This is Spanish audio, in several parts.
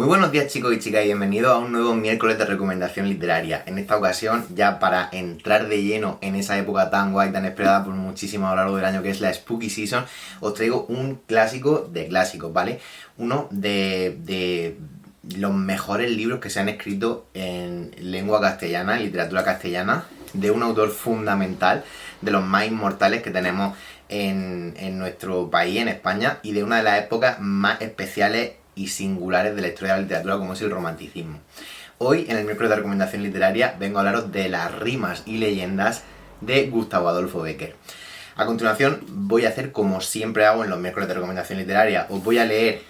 Muy buenos días chicos y chicas y bienvenidos a un nuevo miércoles de recomendación literaria. En esta ocasión, ya para entrar de lleno en esa época tan guay, tan esperada por muchísimo a lo largo del año que es la Spooky Season, os traigo un clásico de clásicos, ¿vale? Uno de los mejores libros que se han escrito en lengua castellana, en literatura castellana, de un autor fundamental, de los más inmortales que tenemos en nuestro país, en España, y de una de las épocas más especiales y singulares de la historia de la literatura, como es el romanticismo. Hoy, en el miércoles de recomendación literaria, vengo a hablaros de las rimas y leyendas de Gustavo Adolfo Bécquer. A continuación, voy a hacer como siempre hago en los miércoles de recomendación literaria. Os voy a leer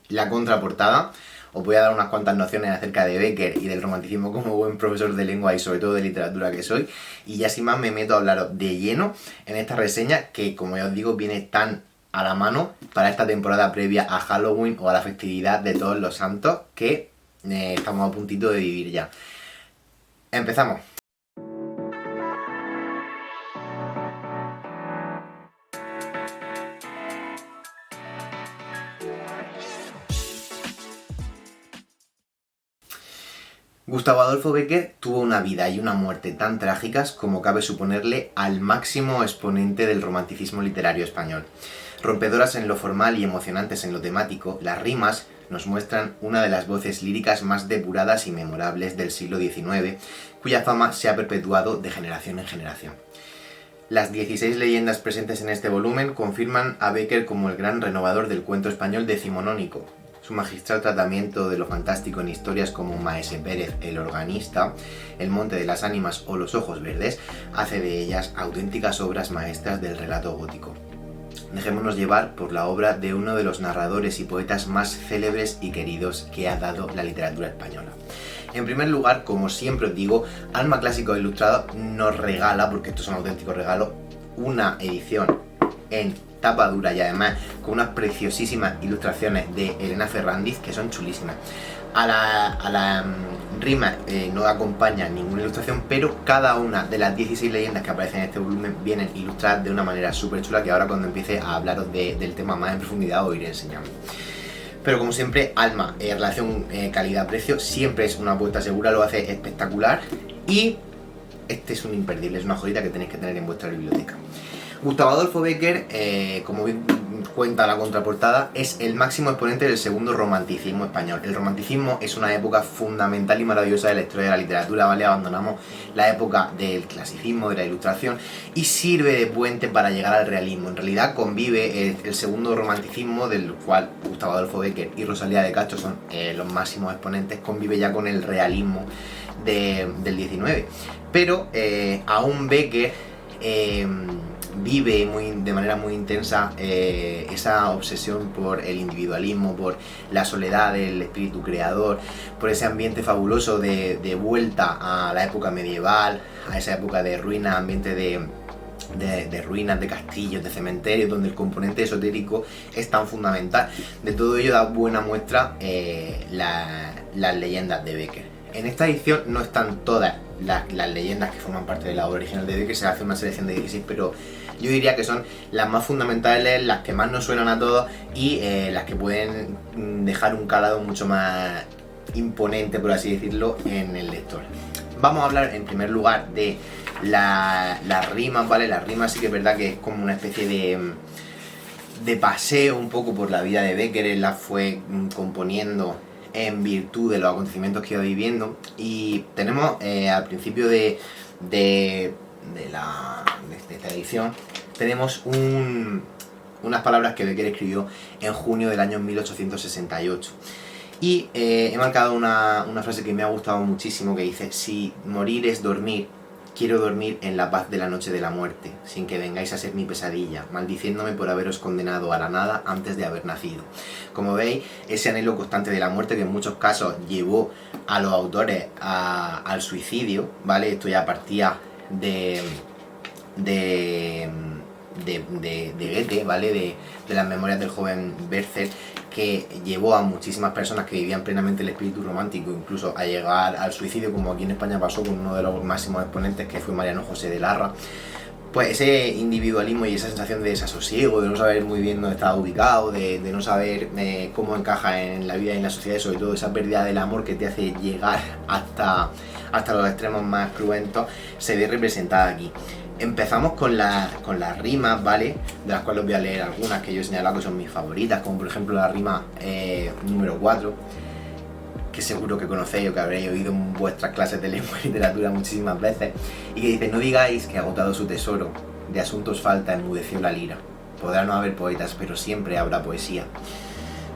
la contraportada, os voy a dar unas cuantas nociones acerca de Bécquer y del romanticismo como buen profesor de lengua y sobre todo de literatura que soy, y ya sin más me meto a hablaros de lleno en esta reseña que, como ya os digo, viene tan a la mano para esta temporada previa a Halloween o a la festividad de Todos los Santos que estamos a puntito de vivir ya. Empezamos. Gustavo Adolfo Bécquer tuvo una vida y una muerte tan trágicas como cabe suponerle al máximo exponente del romanticismo literario español. Rompedoras en lo formal y emocionantes en lo temático, las rimas nos muestran una de las voces líricas más depuradas y memorables del siglo XIX, cuya fama se ha perpetuado de generación en generación. Las 16 leyendas presentes en este volumen confirman a Bécquer como el gran renovador del cuento español decimonónico. Su magistral tratamiento de lo fantástico en historias como Maese Pérez, el organista, El monte de las ánimas o Los ojos verdes hace de ellas auténticas obras maestras del relato gótico. Dejémonos llevar por la obra de uno de los narradores y poetas más célebres y queridos que ha dado la literatura española. En primer lugar, como siempre os digo, Alma Clásico Ilustrado nos regala, porque esto es un auténtico regalo, una edición en tapa dura y además con unas preciosísimas ilustraciones de Elena Ferrandiz que son chulísimas. A la rima no acompaña ninguna ilustración, pero cada una de las 16 leyendas que aparecen en este volumen vienen ilustradas de una manera súper chula que ahora cuando empiece a hablaros del tema más en profundidad os iré enseñando. Pero como siempre, Alma, relación calidad-precio, siempre es una apuesta segura, lo hace espectacular y este es un imperdible, es una joyita que tenéis que tener en vuestra biblioteca. Gustavo Adolfo Bécquer, como bien cuenta la contraportada, es el máximo exponente del segundo romanticismo español. El romanticismo es una época fundamental y maravillosa de la historia de la literatura, ¿vale? Abandonamos la época del clasicismo, de la ilustración, y sirve de puente para llegar al realismo. En realidad convive el segundo romanticismo, del cual Gustavo Adolfo Bécquer y Rosalía de Castro son los máximos exponentes, convive ya con el realismo del 19. Pero aún Bécquer vive de manera muy intensa esa obsesión por el individualismo, por la soledad del espíritu creador, por ese ambiente fabuloso de vuelta a la época medieval, a esa época de ruina, ambiente de ruinas, de castillos, de cementerios, donde el componente esotérico es tan fundamental. De todo ello da buena muestra las leyendas de Bécquer. En esta edición no están todas las leyendas que forman parte de la obra original de Bécquer, se hace una selección de 16, pero yo diría que son las más fundamentales, las que más nos suenan a todos y las que pueden dejar un calado mucho más imponente, por así decirlo, en el lector. Vamos a hablar en primer lugar de las rimas, ¿vale? Las rimas sí que es verdad que es como una especie de paseo un poco por la vida de Bécquer. Él las fue componiendo en virtud de los acontecimientos que iba viviendo, y tenemos al principio de esta edición tenemos unas palabras que Bécquer escribió en junio del año 1868 y he marcado una frase que me ha gustado muchísimo, que dice: si morir es dormir, quiero dormir en la paz de la noche de la muerte, sin que vengáis a ser mi pesadilla, maldiciéndome por haberos condenado a la nada antes de haber nacido. Como veis, ese anhelo constante de la muerte que en muchos casos llevó a los autores al suicidio, ¿vale? Esto ya partía de Goethe, ¿vale? De las memorias del joven Werther, que llevó a muchísimas personas que vivían plenamente el espíritu romántico incluso a llegar al suicidio, como aquí en España pasó con uno de los máximos exponentes, que fue Mariano José de Larra, pues ese individualismo y esa sensación de desasosiego, de no saber muy bien dónde está ubicado, de no saber cómo encaja en la vida y en la sociedad, y sobre todo esa pérdida del amor que te hace llegar hasta los extremos más cruentos, se ve representada aquí. Empezamos con las rimas, ¿vale? De las cuales os voy a leer algunas que yo he señalado que son mis favoritas, como por ejemplo la rima número 4, que seguro que conocéis o que habréis oído en vuestras clases de lengua y literatura muchísimas veces, y que dice: no digáis que agotado su tesoro, de asuntos falta, enmudeció la lira. Podrá no haber poetas, pero siempre habrá poesía.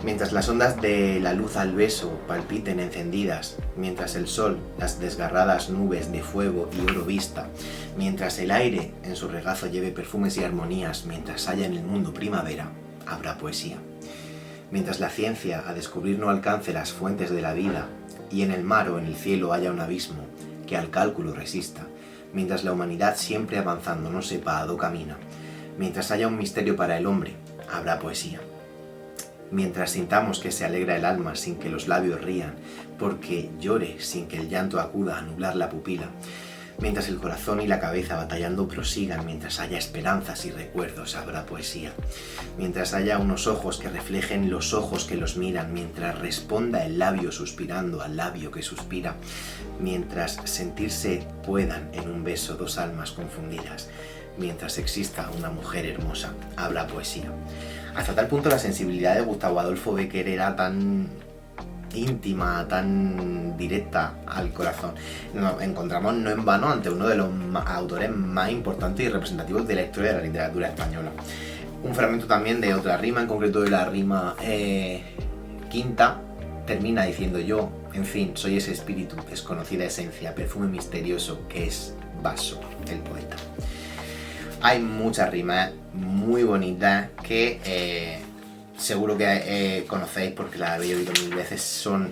Mientras las ondas de la luz al beso palpiten encendidas, mientras el sol las desgarradas nubes de fuego y oro vista, mientras el aire en su regazo lleve perfumes y armonías, mientras haya en el mundo primavera, habrá poesía. Mientras la ciencia a descubrir no alcance las fuentes de la vida, y en el mar o en el cielo haya un abismo que al cálculo resista, mientras la humanidad siempre avanzando no sepa a dó camina, mientras haya un misterio para el hombre, habrá poesía. Mientras sintamos que se alegra el alma sin que los labios rían, porque llore sin que el llanto acuda a nublar la pupila, mientras el corazón y la cabeza batallando prosigan, mientras haya esperanzas y recuerdos, habrá poesía. Mientras haya unos ojos que reflejen los ojos que los miran, mientras responda el labio suspirando al labio que suspira, mientras sentirse puedan en un beso dos almas confundidas, mientras exista una mujer hermosa, habrá poesía. Hasta tal punto la sensibilidad de Gustavo Adolfo Bécquer era tan íntima, tan directa al corazón. Nos encontramos no en vano ante uno de los autores más importantes y representativos de la historia de la literatura española. Un fragmento también de otra rima, en concreto de la rima quinta, termina diciendo: yo, en fin, soy ese espíritu, desconocida esencia, perfume misterioso que es vaso, el poeta. Hay muchas rimas muy bonitas que seguro que conocéis porque las habéis oído mil veces. Son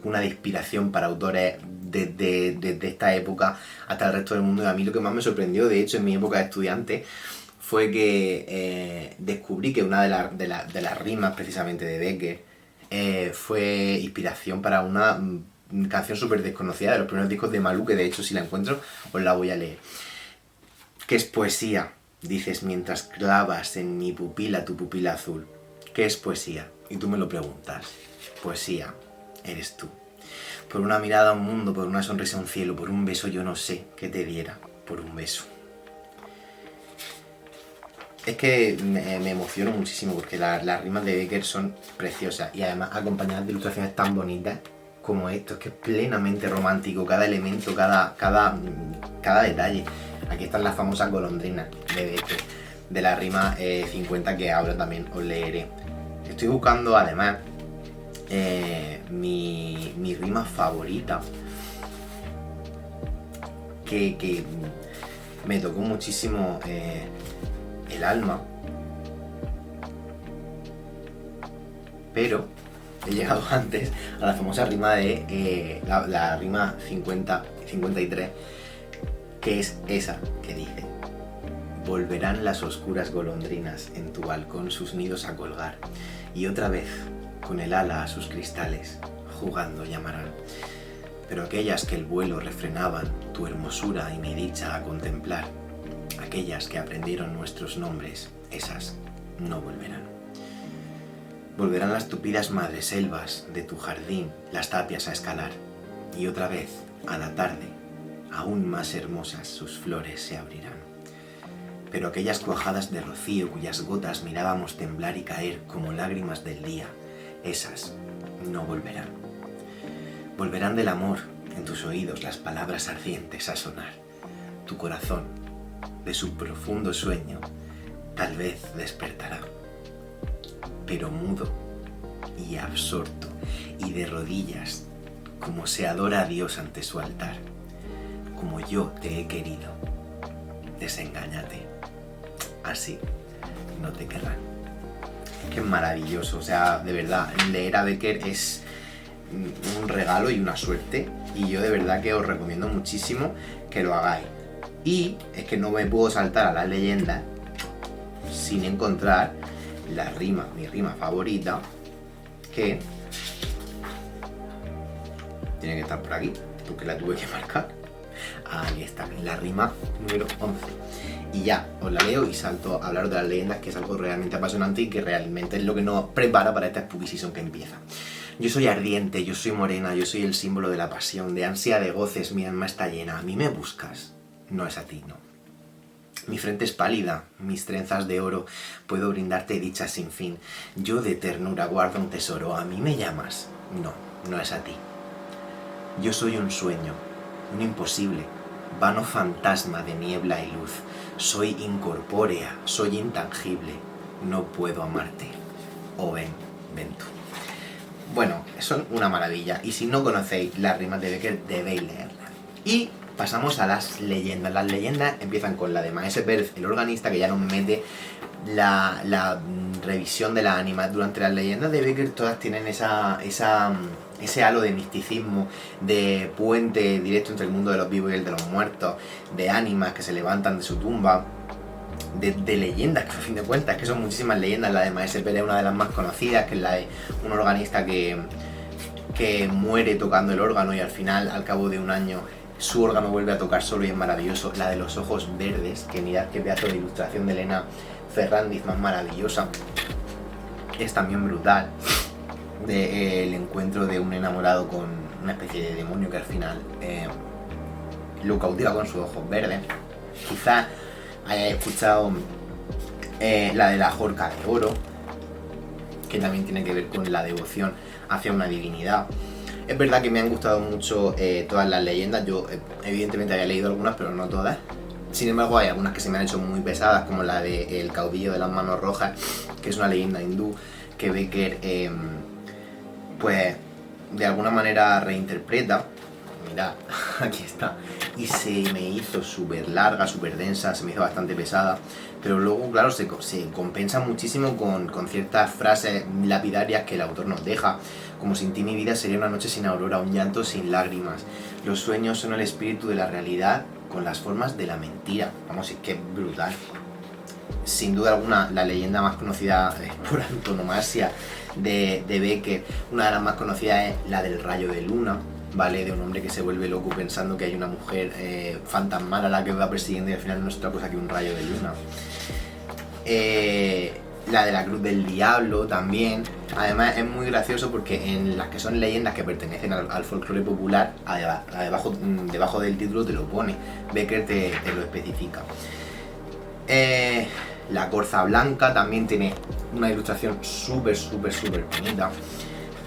una de inspiración para autores desde esta época hasta el resto del mundo. Y a mí lo que más me sorprendió, de hecho, en mi época de estudiante, fue que descubrí que una de las rimas precisamente de Bécquer fue inspiración para una canción súper desconocida de los primeros discos de Malú, que de hecho si la encuentro os la voy a leer. ¿Qué es poesía? Dices mientras clavas en mi pupila tu pupila azul. ¿Qué es poesía? Y tú me lo preguntas. Poesía eres tú. Por una mirada a un mundo, por una sonrisa a un cielo, por un beso yo no sé qué te diera por un beso. Es que me emociono muchísimo porque las rimas de Bécquer son preciosas y además acompañadas de ilustraciones tan bonitas como esto. Es que es plenamente romántico, cada elemento, cada detalle. Aquí están las famosas golondrinas de Bécquer, de la rima 50, que ahora también os leeré. Estoy buscando además mi rima favorita, que me tocó muchísimo el alma, pero he llegado antes a la famosa rima de la rima 53, que es esa que dice: volverán las oscuras golondrinas en tu balcón sus nidos a colgar, y otra vez con el ala a sus cristales jugando llamarán. Pero aquellas que el vuelo refrenaban tu hermosura y mi dicha a contemplar, aquellas que aprendieron nuestros nombres, esas no volverán. Volverán las tupidas madreselvas de tu jardín, las tapias a escalar, y otra vez, a la tarde, aún más hermosas sus flores se abrirán. Pero aquellas cuajadas de rocío cuyas gotas mirábamos temblar y caer como lágrimas del día, esas no volverán. Volverán del amor en tus oídos las palabras ardientes a sonar. Tu corazón, de su profundo sueño, tal vez despertará, pero mudo y absorto y de rodillas, como se adora a Dios ante su altar. Como yo te he querido, desengáñate, así no te querrán. Qué maravilloso, o sea, de verdad, leer a Bécquer es un regalo y una suerte, y yo de verdad que os recomiendo muchísimo que lo hagáis. Y es que no me puedo saltar a las leyendas sin encontrar mi rima favorita, que tiene que estar por aquí, porque la tuve que marcar. Ahí está, la rima número 11. Y ya, os la leo y salto a hablar de las leyendas, que es algo realmente apasionante y que realmente es lo que nos prepara para esta Spooky Season que empieza. Yo soy ardiente, yo soy morena, yo soy el símbolo de la pasión, de ansia de goces, mi alma está llena. ¿A mí me buscas? No es a ti, no. Mi frente es pálida, mis trenzas de oro, puedo brindarte dichas sin fin. Yo de ternura guardo un tesoro, ¿a mí me llamas? No, no es a ti. Yo soy un sueño, un imposible, vano fantasma de niebla y luz. Soy incorpórea, soy intangible, no puedo amarte. O ven tú. Bueno, son una maravilla, y si no conocéis las rimas de Bécquer, debéis leerlas. Y pasamos a las leyendas. Las leyendas empiezan con la de Maese Pérez, el organista, que ya nos mete la revisión de las ánimas. Durante las leyendas de Bécquer todas tienen ese halo de misticismo, de puente directo entre el mundo de los vivos y el de los muertos, de ánimas que se levantan de su tumba, de leyendas, que a fin de cuentas, es que son muchísimas leyendas. La de Maese Pérez es una de las más conocidas, que es la de un organista que muere tocando el órgano y al final, al cabo de un año, su órgano vuelve a tocar solo y es maravilloso. La de los ojos verdes, que mirad qué pedazo de ilustración de Elena Ferrandiz más maravillosa, es también brutal. El encuentro de un enamorado con una especie de demonio que al final lo cautiva con sus ojos verdes. Quizás hayáis escuchado la de la Jorca de Oro, que también tiene que ver con la devoción hacia una divinidad. Es verdad que me han gustado mucho todas las leyendas. Yo evidentemente había leído algunas, pero no todas. Sin embargo, hay algunas que se me han hecho muy pesadas, como la de El caudillo de las manos rojas, que es una leyenda hindú que Bécquer pues de alguna manera reinterpreta. Mirad, aquí está. Y se me hizo súper larga, súper densa, se me hizo bastante pesada. Pero luego, claro, se compensa muchísimo con ciertas frases lapidarias que el autor nos deja. Como sin ti mi vida sería una noche sin aurora, un llanto sin lágrimas. Los sueños son el espíritu de la realidad con las formas de la mentira. Vamos, es que es brutal. Sin duda alguna, la leyenda más conocida por antonomasia de Bécquer, una de las más conocidas es la del rayo de luna, ¿vale? De un hombre que se vuelve loco pensando que hay una mujer fantasmal a la que va persiguiendo y al final no es otra cosa que un rayo de luna. La de la cruz del diablo también. Además es muy gracioso porque en las que son leyendas que pertenecen al folclore popular, debajo del título te lo pone. Bécquer te lo especifica. La corza blanca también tiene una ilustración súper bonita.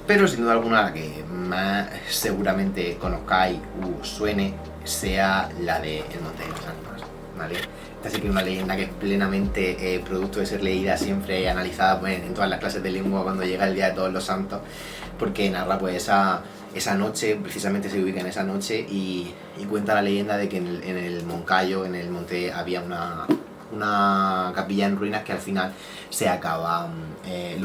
Pero sin duda alguna la que más seguramente conozcáis o suene sea la de El Monte de las Ánimas, ¿vale? Esta sí que es una leyenda que es plenamente producto de ser leída siempre y analizada en todas las clases de lengua cuando llega el Día de Todos los Santos, porque narra pues esa noche, precisamente se ubica en esa noche y cuenta la leyenda de que en el Moncayo, en el monte, había una capilla en ruinas que al final se acaba,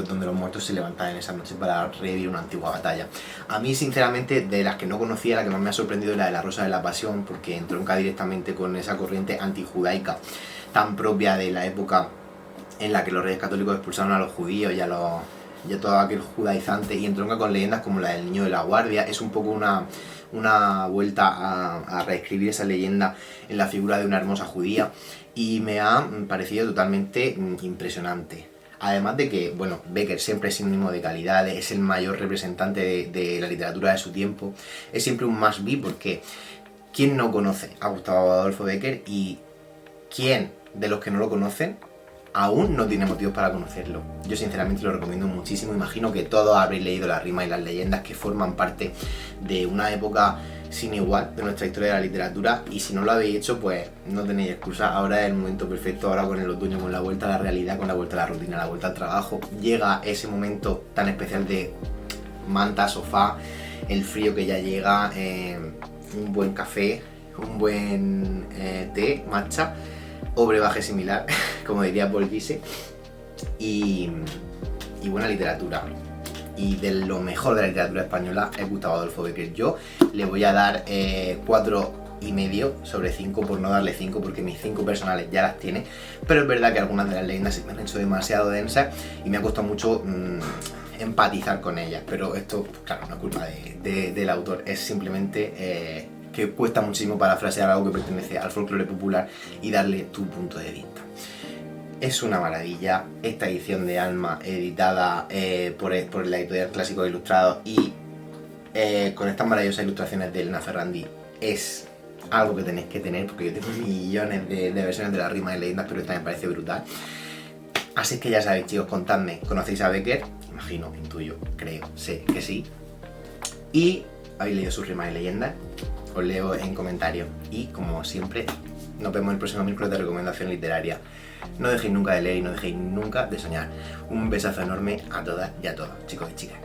donde los muertos se levantan en esa noche para revivir una antigua batalla. A mí, sinceramente, de las que no conocía, la que más me ha sorprendido es la de la Rosa de la Pasión, porque entronca directamente con esa corriente antijudaica tan propia de la época en la que los reyes católicos expulsaron a los judíos y a todo aquel judaizante, y entronca con leyendas como la del niño de la guardia. Es un poco una vuelta a reescribir esa leyenda en la figura de una hermosa judía, y me ha parecido totalmente impresionante. Además de que, bueno, Bécquer siempre es sinónimo de calidad, es el mayor representante de la literatura de su tiempo, es siempre un must be, porque ¿quién no conoce a Gustavo Adolfo Bécquer? Y ¿quién de los que no lo conocen aún no tiene motivos para conocerlo? Yo sinceramente lo recomiendo muchísimo. Imagino que todos habréis leído las rimas y las leyendas, que forman parte de una época sin igual de nuestra historia de la literatura, y si no lo habéis hecho, pues no tenéis excusa. Ahora es el momento perfecto, ahora con el otoño, con la vuelta a la realidad, con la vuelta a la rutina, la vuelta al trabajo, llega ese momento tan especial de manta, sofá, el frío que ya llega, un buen café, un buen té, matcha o brebaje similar, como diría Paul Giese, y buena literatura. Y de lo mejor de la literatura española es Gustavo Adolfo Bécquer. Yo le voy a dar 4,5 sobre 5, por no darle 5, porque mis 5 personales ya las tiene, pero es verdad que algunas de las leyendas se me han hecho demasiado densas y me ha costado mucho empatizar con ellas, pero esto, claro, no es culpa del autor, es simplemente que cuesta muchísimo parafrasear algo que pertenece al folclore popular y darle tu punto de vista. Es una maravilla esta edición de Alma, editada por la editorial Clásicos Ilustrados y con estas maravillosas ilustraciones de Elena Ferrandi. Es algo que tenéis que tener, porque yo tengo millones de versiones de las rimas y leyendas, pero esta me parece brutal. Así que ya sabéis, chicos, contadme, ¿conocéis a Becker? Imagino, intuyo, creo, sé que sí. ¿Y habéis leído sus rimas y leyendas? Os leo en comentarios. Y como siempre, nos vemos el próximo miércoles de recomendación literaria. No dejéis nunca de leer y no dejéis nunca de soñar. Un besazo enorme a todas y a todos, chicos y chicas.